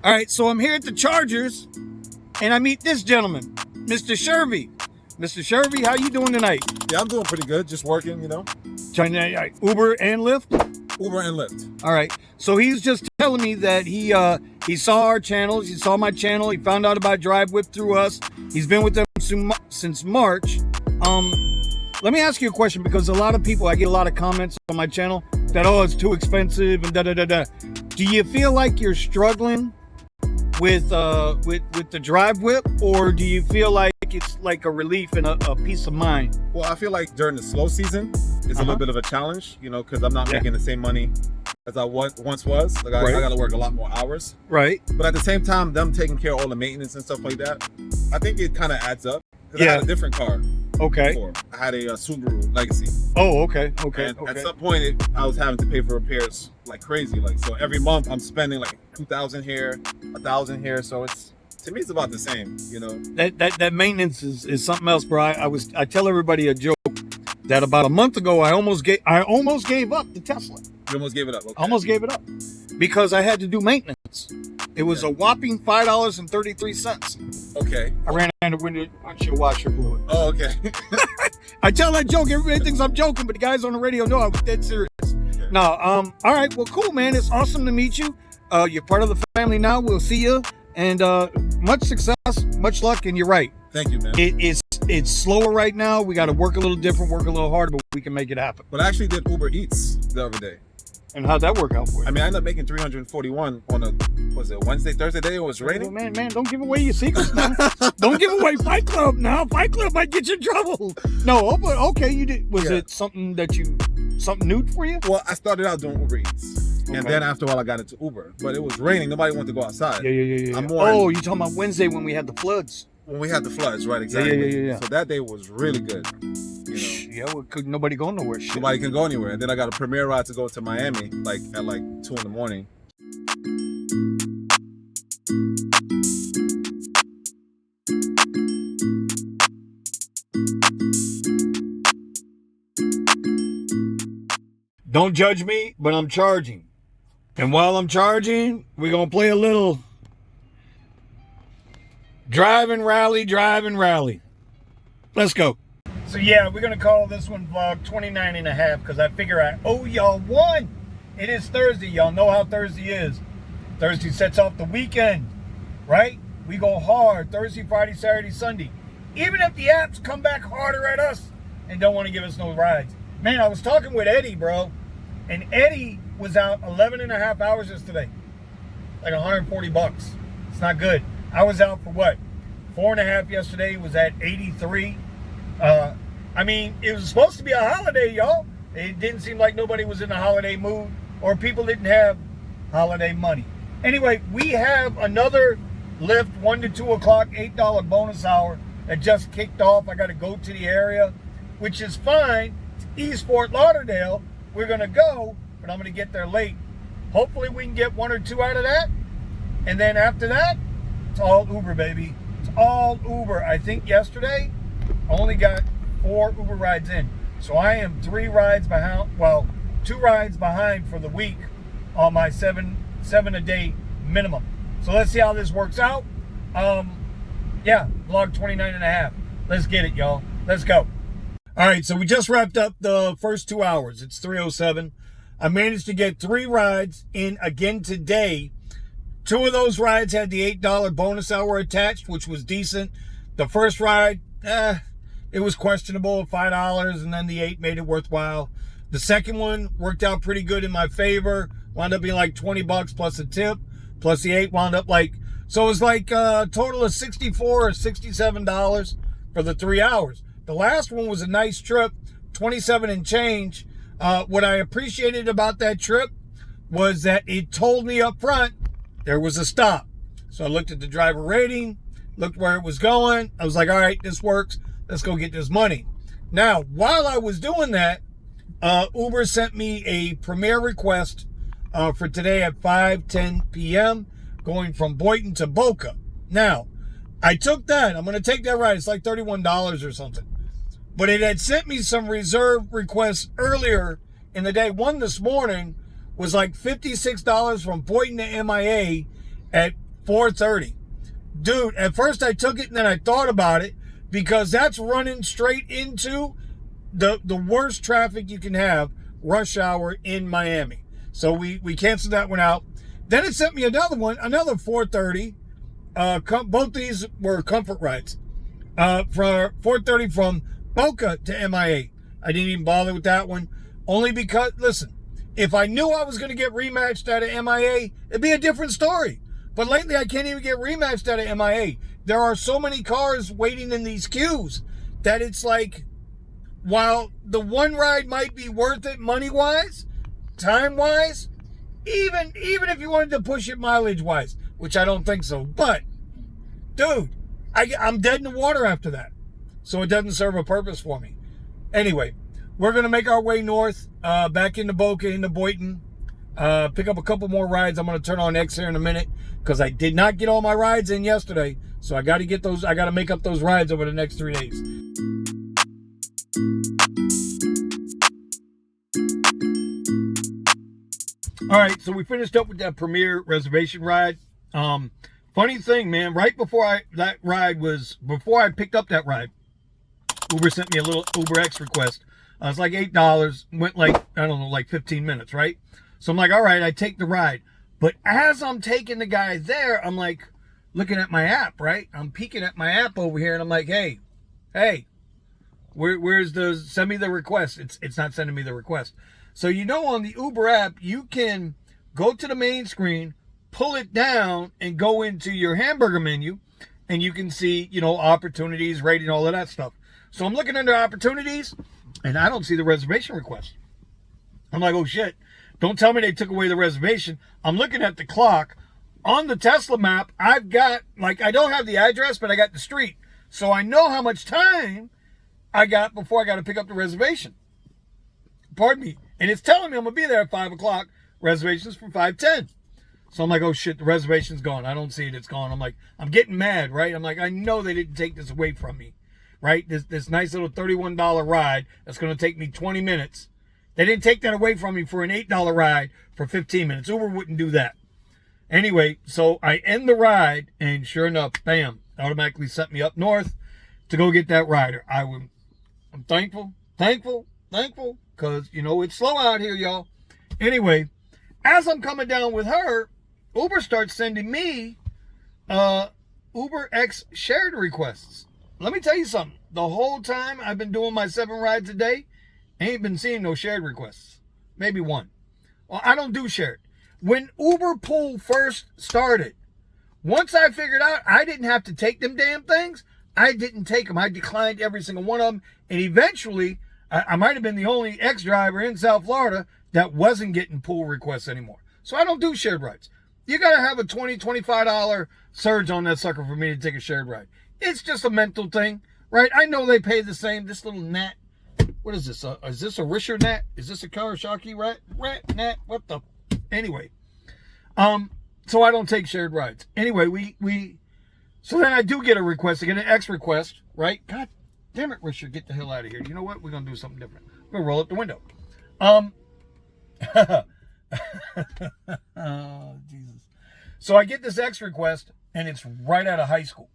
All right, so I'm here at the Chargers, and I meet this gentleman, Mr. Shervy. Mr. Shervy, how you doing tonight? Yeah, I'm doing pretty good. Just working, China, Uber and Lyft? Uber and Lyft. All right, so he's just telling me that he saw our channels, he saw my channel, he found out about Drive Whip through us. He's been with them since March. Let me ask you a question, because a lot of people, I get a lot of comments on my channel that, oh, it's too expensive and da-da-da-da. Do you feel like you're struggling with the Drive Whip, or do you feel like it's like a relief and a peace of mind? Well, I feel like during the slow season, it's a little bit of a challenge, because I'm not making the same money as I once was. Like I got to work a lot more hours. Right. But at the same time, them taking care of all the maintenance and stuff like that, I think it kind of adds up. Because I had a different car. Okay. Before. I had a Subaru Legacy. Oh, okay. And at some point, I was having to pay for repairs like crazy. So every month, I'm spending like 2,000 here, 1,000 here. So to me, it's about the same. That maintenance is something else, bro. I tell everybody a joke that about a month ago, I almost gave up the Tesla. You almost gave it up. Okay. Almost gave it up because I had to do maintenance. It was a whopping $5.33. Okay. I ran out of windshield washer fluid. Oh, okay. I tell that joke. Everybody thinks I'm joking, but the guys on the radio know I was dead serious. Okay. No, all right. Well, cool, man. It's awesome to meet you. You're part of the family now. We'll see you. And much success, much luck. And you're right. Thank you, man. It's slower right now. We got to work a little different, work a little harder, but we can make it happen. But I actually did Uber Eats the other day. And how'd that work out for you? I mean, I ended up making 341 on Wednesday, Thursday day? It was raining. Oh, man, don't give away your secrets now. Don't give away Fight Club now. Fight Club might get you in trouble. No, but okay, you did. Was it something new for you? Well, I started out doing Uber Eats. Okay. And then after a while, I got into Uber. But it was raining. Nobody wanted to go outside. Yeah. You're talking about Wednesday when we had the floods. When we had the floods, right? Exactly. Yeah. So that day was really good. Yeah, well, could nobody go nowhere. Nobody can go anywhere. And then I got a premiere ride to go to Miami, at 2 in the morning. Don't judge me, but I'm charging. And while I'm charging, we're going to play a little Drive and Rally. Let's go. So yeah, we're going to call this one vlog 29 and a half because I figure I owe y'all one. It is Thursday. Y'all know how Thursday is. Thursday sets off the weekend, right? We go hard Thursday, Friday, Saturday, Sunday. Even if the apps come back harder at us and don't want to give us no rides. Man, I was talking with Eddie, bro. And Eddie was out 11 and a half hours yesterday. Like $140. It's not good. I was out for what? 4.5 yesterday. Was at 83. I mean, it was supposed to be a holiday, y'all. It didn't seem like nobody was in a holiday mood or people didn't have holiday money. Anyway, we have another Lyft 1 to 2 o'clock, $8 bonus hour that just kicked off. I got to go to the area, which is fine. It's East Fort Lauderdale. We're going to go, but I'm going to get there late. Hopefully we can get 1 or 2 out of that. And then after that, it's all Uber, baby. It's all Uber. I think yesterday I only got 4 Uber rides in. So I am 3 rides behind, well, 2 rides behind for the week on my seven a day minimum. So let's see how this works out. Yeah, vlog 29 and a half. Let's get it, y'all. Let's go. All right, so we just wrapped up the first 2 hours. It's 3:07. I managed to get 3 rides in again today. 2 of those rides had the $8 bonus hour attached, which was decent. The first ride, it was questionable, $5, and then the 8 made it worthwhile. The second one worked out pretty good in my favor. Wound up being like $20 plus a tip, plus the 8 wound up so it was like a total of $64 or $67 for the 3 hours. The last one was a nice trip, 27 and change. What I appreciated about that trip was that it told me up front there was a stop. So I looked at the driver rating, looked where it was going. I was like, all right, this works. Let's go get this money. Now, while I was doing that, Uber sent me a premiere request for today at 5:10 p.m. going from Boynton to Boca. Now, I took that. I'm going to take that ride. It's like $31 or something. But it had sent me some reserve requests earlier in the day. One this morning was like $56 from Boynton to MIA at 4:30. Dude, at first I took it and then I thought about it because that's running straight into the worst traffic you can have, rush hour in Miami. So we canceled that one out. Then it sent me another one, another 4:30. Both these were comfort rides. For 4:30 from Boca to MIA. I didn't even bother with that one. Only because, listen, if I knew I was going to get rematched out of MIA, it'd be a different story. But lately, I can't even get rematched out of MIA. There are so many cars waiting in these queues that it's like, while the one ride might be worth it money-wise, time-wise, even if you wanted to push it mileage-wise, which I don't think so. But, dude, I'm dead in the water after that. So it doesn't serve a purpose for me. Anyway, we're going to make our way north, back into Boca, into Boynton. Pick up a couple more rides. I'm going to turn on X here in a minute because I did not get all my rides in yesterday. So I got to get those. I got to make up those rides over the next 3 days. All right, so we finished up with that Premier reservation ride. Funny thing, man, right before I picked up that ride, Uber sent me a little Uber X request. It's like $8, went like, I don't know, like 15 minutes, right? So I'm like, all right, I take the ride. But as I'm taking the guy there, I'm like looking at my app, right? I'm peeking at my app over here and I'm like, hey, where's the, send me the request. It's not sending me the request. So, on the Uber app, you can go to the main screen, pull it down and go into your hamburger menu and you can see, opportunities, rating, all of that stuff. So I'm looking under opportunities and I don't see the reservation request. I'm like, oh shit. Don't tell me they took away the reservation. I'm looking at the clock. On the Tesla map, I've got, I don't have the address, but I got the street. So I know how much time I got before I got to pick up the reservation. Pardon me. And it's telling me I'm going to be there at 5 o'clock. Reservations from 5:10. So I'm like, oh shit, the reservation's gone. I don't see it. It's gone. I'm like, I'm getting mad, right? I'm like, I know they didn't take this away from me, right? This nice little $31 ride that's going to take me 20 minutes. They didn't take that away from me for an $8 ride for 15 minutes. Uber wouldn't do that. Anyway, so I end the ride, and sure enough, bam, automatically sent me up north to go get that rider. I'm thankful, because, it's slow out here, y'all. Anyway, as I'm coming down with her, Uber starts sending me Uber X shared requests. Let me tell you something. The whole time I've been doing my 7 rides a day, I ain't been seeing no shared requests. Maybe one. Well, I don't do shared. When Uber Pool first started, once I figured out I didn't have to take them damn things, I didn't take them. I declined every single one of them. And eventually, I might have been the only ex-driver in South Florida that wasn't getting pool requests anymore. So I don't do shared rides. You got to have a $20, $25 surge on that sucker for me to take a shared ride. It's just a mental thing, right? I know they pay the same. This little gnat. What is this? Is this a Risher gnat? Is this a Kawasaki rat, gnat? What the? Anyway. So I don't take shared rides. Anyway, so then I do get a request. I get an X request, right? God damn it, Risher, get the hell out of here. You know what? We're going to do something different. We're going to roll up the window. Oh, Jesus. So I get this X request, and it's right out of high school,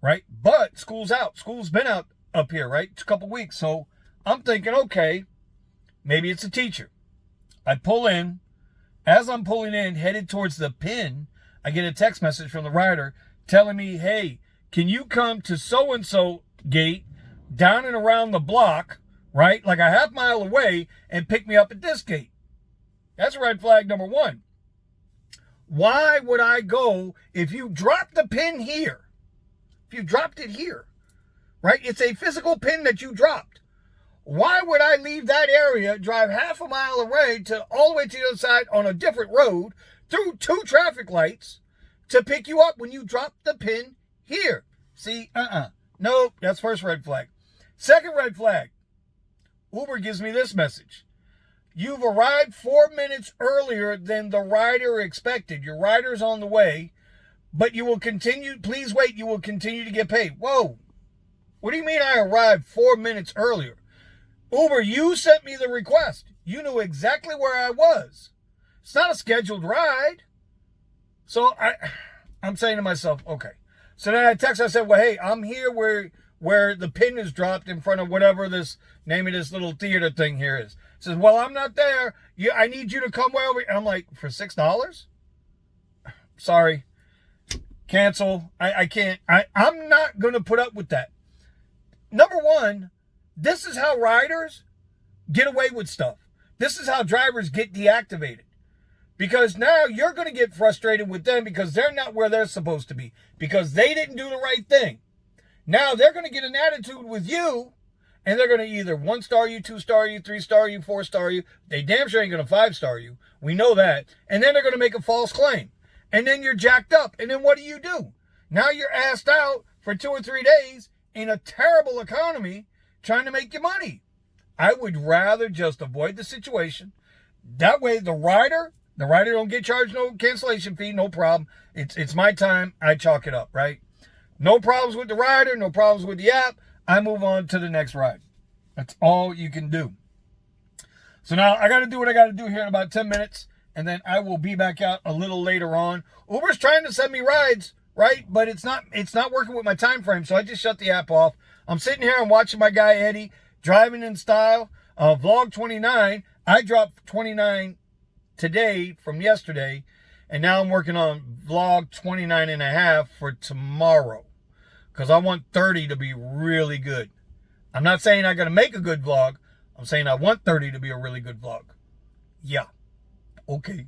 right? But school's out. School's been out up here, right? It's a couple weeks. So I'm thinking, okay, maybe it's a teacher. I pull in. As I'm pulling in, headed towards the pin, I get a text message from the rider telling me, hey, can you come to so-and-so gate down and around the block, right? Like a half mile away and pick me up at this gate. That's red flag number 1. Why would I go if you drop the pin here? If you dropped it here, right? It's a physical pin that you dropped. Why would I leave that area, drive half a mile away to all the way to the other side on a different road through 2 traffic lights to pick you up when you drop the pin here? See, no, that's first red flag. Second red flag, Uber gives me this message. You've arrived 4 minutes earlier than the rider expected. Your rider's on the way, but you will continue, please wait, you will continue to get paid. Whoa, what do you mean I arrived 4 minutes earlier? Uber, you sent me the request. You knew exactly where I was. It's not a scheduled ride. So I'm saying to myself, okay. So then I text, I said, well, hey, I'm here where the pin is dropped in front of whatever this name of this little theater thing here is. Says, well, I'm not there. I need you to come way over. And I'm like, for $6? Sorry. Cancel. I can't. I'm not going to put up with that. Number one, this is how riders get away with stuff. This is how drivers get deactivated. Because now you're going to get frustrated with them because they're not where they're supposed to be. Because they didn't do the right thing. Now they're going to get an attitude with you. And they're going to either 1-star you, 2-star you, 3-star you, 4-star you. They damn sure ain't going to 5-star you. We know that. And then they're going to make a false claim. And then you're jacked up. And then what do? Now you're asked out for 2 or 3 days in a terrible economy trying to make you money. I would rather just avoid the situation. That way the rider don't get charged no cancellation fee, no problem. It's my time. I chalk it up, right? No problems with the rider, no problems with the app. I move on to the next ride. That's all you can do. So now I got to do what I got to do here in about 10 minutes, and then I will be back out a little later on. Uber's trying to send me rides, right? But it's not working with my time frame, so I just shut the app off. I'm sitting here and watching my guy Eddie driving in style. Vlog 29. I dropped 29 today from yesterday, and now I'm working on vlog 29 and a half for tomorrow because I want 30 to be really good. I'm not saying I'm going to make a good vlog. I'm saying I want 30 to be a really good vlog. Yeah. Okay.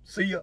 See ya.